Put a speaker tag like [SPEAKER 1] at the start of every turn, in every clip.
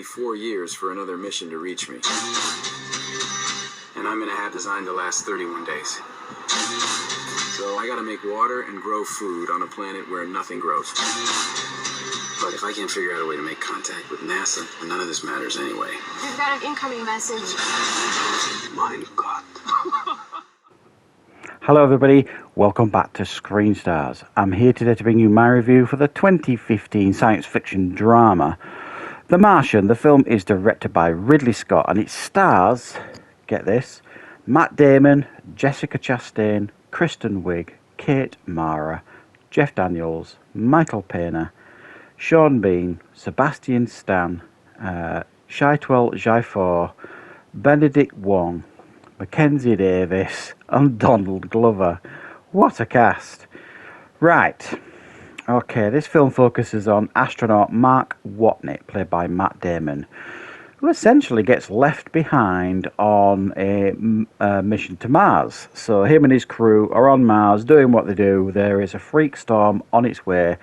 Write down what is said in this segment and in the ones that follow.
[SPEAKER 1] 4 years for another mission to reach me. And I'm gonna have designed to last 31 days. So I gotta make water and grow food on a planet where nothing grows. But if I can't figure out a way to make contact with NASA, then none of this matters anyway.
[SPEAKER 2] We've got an incoming message.
[SPEAKER 1] Mein Gott.
[SPEAKER 3] Hello everybody, welcome back to Screenstars. I'm here today to bring you my review for the 2015 science fiction drama The Martian. The film is directed by Ridley Scott and it stars, get this, Matt Damon, Jessica Chastain, Kristen Wiig, Kate Mara, Jeff Daniels, Michael Pena, Sean Bean, Sebastian Stan, Chiwetel Ejiofor, Benedict Wong, Mackenzie Davis and Donald Glover. What a cast. Right. Okay, this film focuses on astronaut Mark Watney, played by Matt Damon, who essentially gets left behind on a mission to Mars. So him and his crew are on Mars doing what they do. There is a freak storm on its way,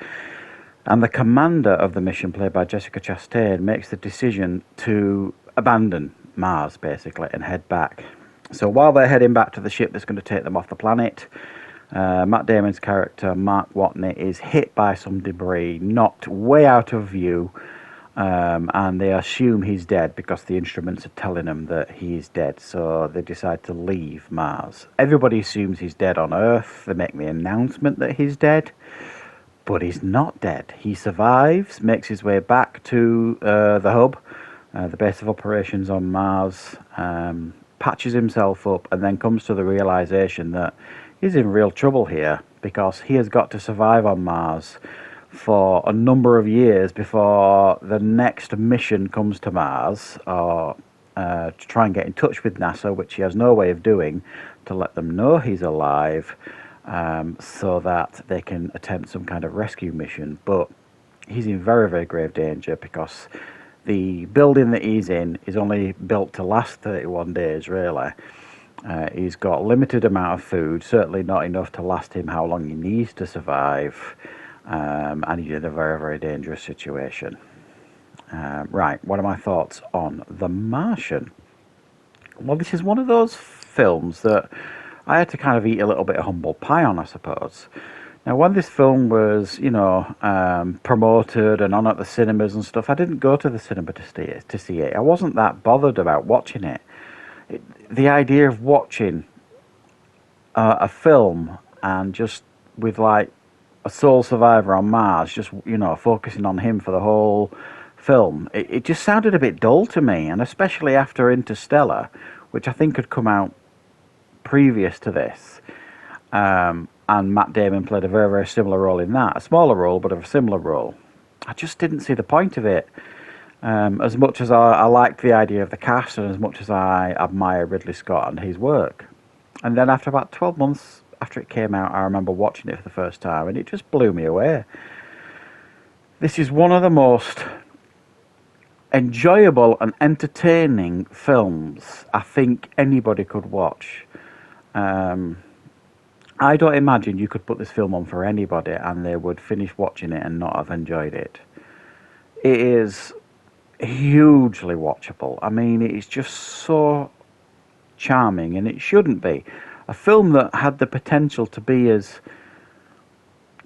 [SPEAKER 3] and the commander of the mission, played by Jessica Chastain, makes the decision to abandon Mars, basically, and head back. So while they're heading back to the ship that's going to take them off the planet, Matt Damon's character, Mark Watney, is hit by some debris, knocked way out of view, and they assume he's dead because the instruments are telling them that he is dead. So they decide to leave Mars. Everybody assumes he's dead on Earth. They make the announcement that he's dead, but he's not dead. He survives, makes his way back to the hub, the base of operations on Mars, patches himself up, and then comes to the realization that he's in real trouble here because he has got to survive on Mars for a number of years before the next mission comes to Mars, or to try and get in touch with NASA, which he has no way of doing, to let them know he's alive, so that they can attempt some kind of rescue mission. But he's in very, very grave danger because the building that he's in is only built to last 31 days, really. He's got limited amount of food, certainly not enough to last him how long he needs to survive, and he's in a very, very dangerous situation. Right, what are my thoughts on The Martian? Well, this is one of those films that I had to kind of eat a little bit of humble pie on, I suppose. Now, when this film was, promoted and on at the cinemas and stuff, I didn't go to the cinema to see it. I wasn't that bothered about watching it. The idea of watching a film and just with like a sole survivor on Mars, just, focusing on him for the whole film, it just sounded a bit dull to me, and especially after Interstellar, which I think had come out previous to this. And Matt Damon played a very, very similar role in that. A smaller role, but a similar role. I just didn't see the point of it. As much as I liked the idea of the cast, and as much as I admire Ridley Scott and his work. And then after about 12 months after it came out, I remember watching it for the first time, and it just blew me away. This is one of the most enjoyable and entertaining films I think anybody could watch. I don't imagine you could put this film on for anybody and they would finish watching it and not have enjoyed it. It is hugely watchable. I mean, it's just so charming, and it shouldn't be. A film that had the potential to be as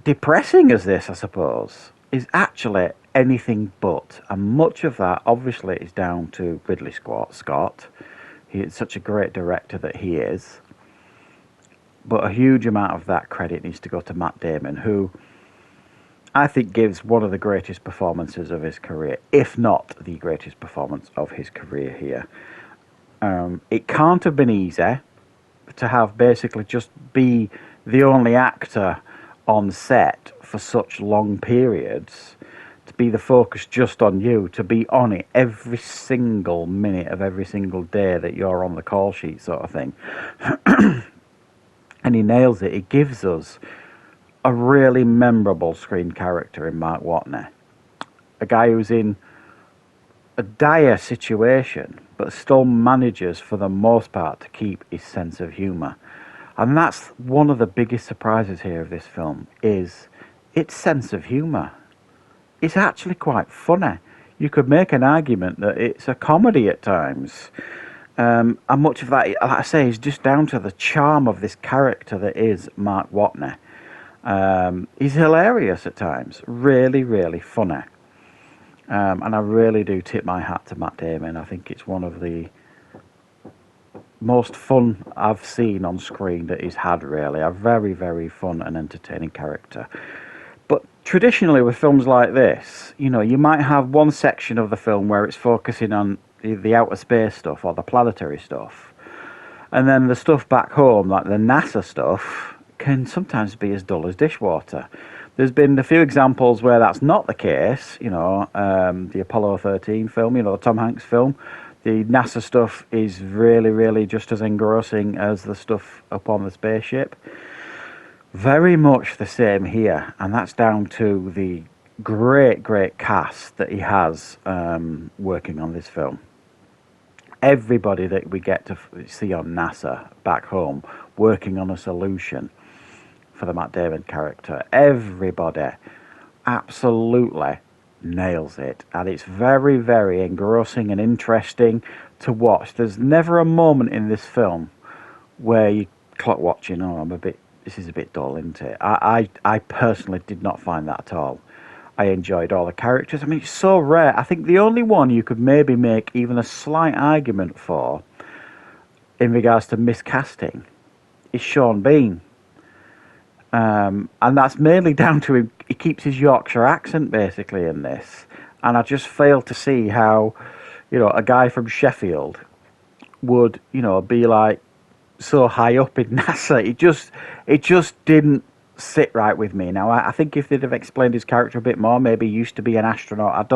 [SPEAKER 3] depressing as this, I suppose, is actually anything but. And much of that, obviously, is down to Ridley Scott. He is such a great director that he is. But a huge amount of that credit needs to go to Matt Damon, who I think gives one of the greatest performances of his career, if not the greatest performance of his career here. It can't have been easy to have basically just be the only actor on set for such long periods, to be the focus just on you, to be on it every single minute of every single day that you're on the call sheet, sort of thing. And he nails it. He gives us a really memorable screen character in Mark Watney. A guy who's in a dire situation, but still manages, for the most part, to keep his sense of humour. And that's one of the biggest surprises here of this film, is its sense of humour. It's actually quite funny. you could make an argument that it's a comedy at times. And much of that, like I say, is just down to the charm of this character that is Mark Watney. He's hilarious at times, really, really funny. And I really do tip my hat to Matt Damon. I think it's one of the most fun I've seen on screen that he's had, really. A very, very fun and entertaining character. But traditionally with films like this, you know, you might have one section of the film where it's focusing on the outer space stuff or the planetary stuff. And then the stuff back home, like the NASA stuff, can sometimes be as dull as dishwater. There's been a few examples where that's not the case, you know, the Apollo 13 film, you know, the Tom Hanks film. The NASA stuff is really, really just as engrossing as the stuff up on the spaceship. Very much the same here, and that's down to the great, great cast that he has working on this film. Everybody that we get to see on NASA back home working on a solution for the Matt Damon character, everybody absolutely nails it, and it's very, very engrossing and interesting to watch. There's never a moment in this film where you clock watching, this is a bit dull, isn't it? I personally did not find that at all. I enjoyed all the characters. I mean, it's so rare. I think the only one you could maybe make even a slight argument for in regards to miscasting is Sean Bean. And that's mainly down to him. He keeps his Yorkshire accent basically in this. And I just fail to see how, you know, a guy from Sheffield would, you know, be like so high up in NASA. It just didn't sit right with me. Now, I think if they'd have explained his character a bit more, maybe he used to be an astronaut.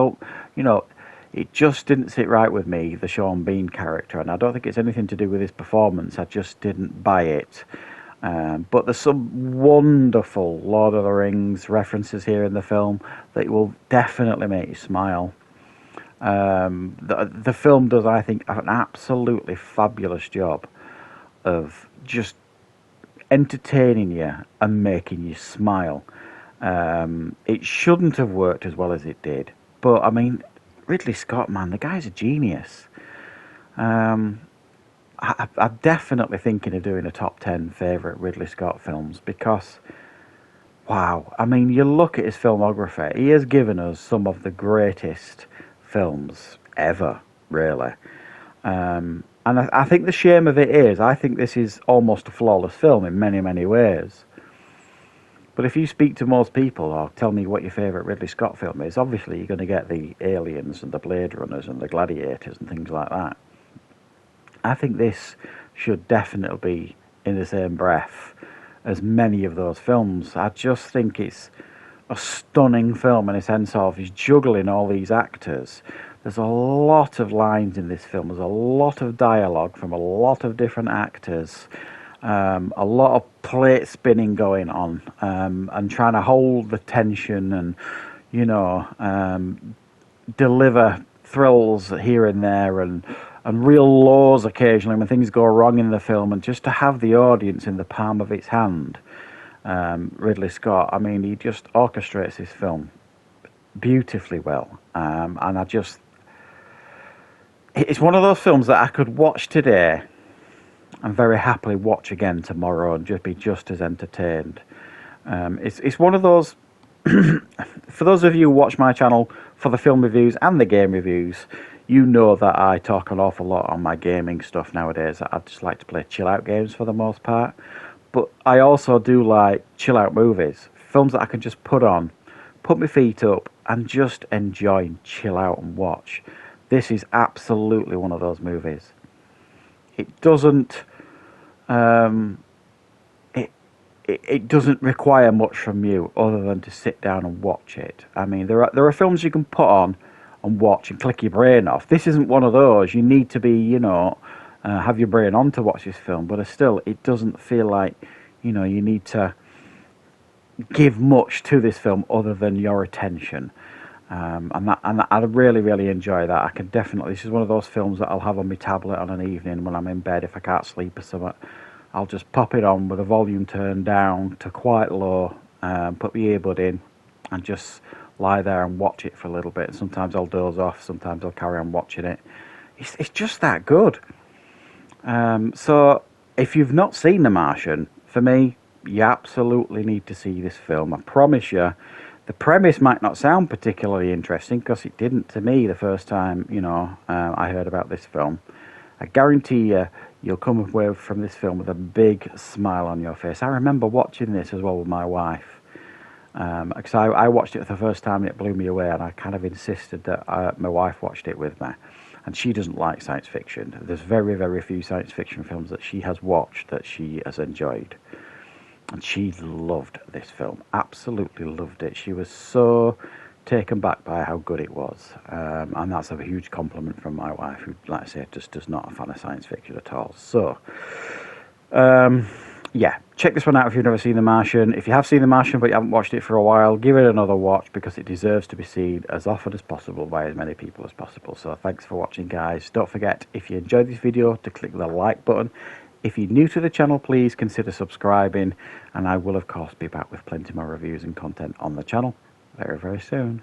[SPEAKER 3] It just didn't sit right with me, the Sean Bean character. And I don't think it's anything to do with his performance. I just didn't buy it. But there's some wonderful Lord of the Rings references here in the film that will definitely make you smile. The film does, I think, an absolutely fabulous job of just entertaining you and making you smile. It shouldn't have worked as well as it did. But, I mean, Ridley Scott, man, the guy's a genius. I'm definitely thinking of doing a top 10 favourite Ridley Scott films because, wow, I mean, you look at his filmography, he has given us some of the greatest films ever, really. And I think the shame of it is, I think this is almost a flawless film in many, many ways. But if you speak to most people or tell me what your favourite Ridley Scott film is, obviously you're going to get the Aliens and the Blade Runners and the Gladiators and things like that. I think this should definitely be in the same breath as many of those films. I just think it's a stunning film in a sense of he's juggling all these actors. There's a lot of lines in this film. There's a lot of dialogue from a lot of different actors. A lot of plate spinning going on and trying to hold the tension and, you know, deliver thrills here and there and real lows occasionally when things go wrong in the film, and just to have the audience in the palm of its hand. Ridley Scott, I mean, he just orchestrates this film beautifully well. And it's one of those films that I could watch today and very happily watch again tomorrow and just be just as entertained. It's one of those, for those of you who watch my channel for the film reviews and the game reviews, you know that I talk an awful lot on my gaming stuff nowadays. I just like to play chill-out games for the most part. But I also do like chill-out movies. Films that I can just put on, put my feet up, and just enjoy and chill out and watch. This is absolutely one of those movies. It doesn't... It doesn't require much from you other than to sit down and watch it. I mean, there are films you can put on and watch and click your brain off. This isn't one of those. You need to be, you know, have your brain on to watch this film. But still, it doesn't feel like, you know, you need to give much to this film other than your attention. And I really, really enjoy that. I can definitely. This is one of those films that I'll have on my tablet on an evening when I'm in bed if I can't sleep or something. I'll just pop it on with the volume turned down to quite low, put the earbud in, and just lie there and watch it for a little bit. Sometimes I'll doze off, sometimes I'll carry on watching it. It's just that good. So if you've not seen The Martian, for me, you absolutely need to see this film. I promise you, the premise might not sound particularly interesting, because it didn't to me the first time, I heard about this film. I guarantee you, you'll come away from this film with a big smile on your face. I remember watching this as well with my wife. Because I watched it for the first time and it blew me away, and I kind of insisted that my wife watched it with me. And she doesn't like science fiction. There's very, very few science fiction films that she has watched that she has enjoyed. And she loved this film, absolutely loved it. She was so taken back by how good it was. And that's a huge compliment from my wife, who, like I say, just does not a fan of science fiction at all. So, yeah, check this one out if you've never seen The Martian. If you have seen The Martian but you haven't watched it for a while, give it another watch, because it deserves to be seen as often as possible by as many people as possible. So thanks for watching, guys. Don't forget, if you enjoyed this video, to click the like button. If you're new to the channel, please consider subscribing, and I will of course be back with plenty more reviews and content on the channel very, very soon.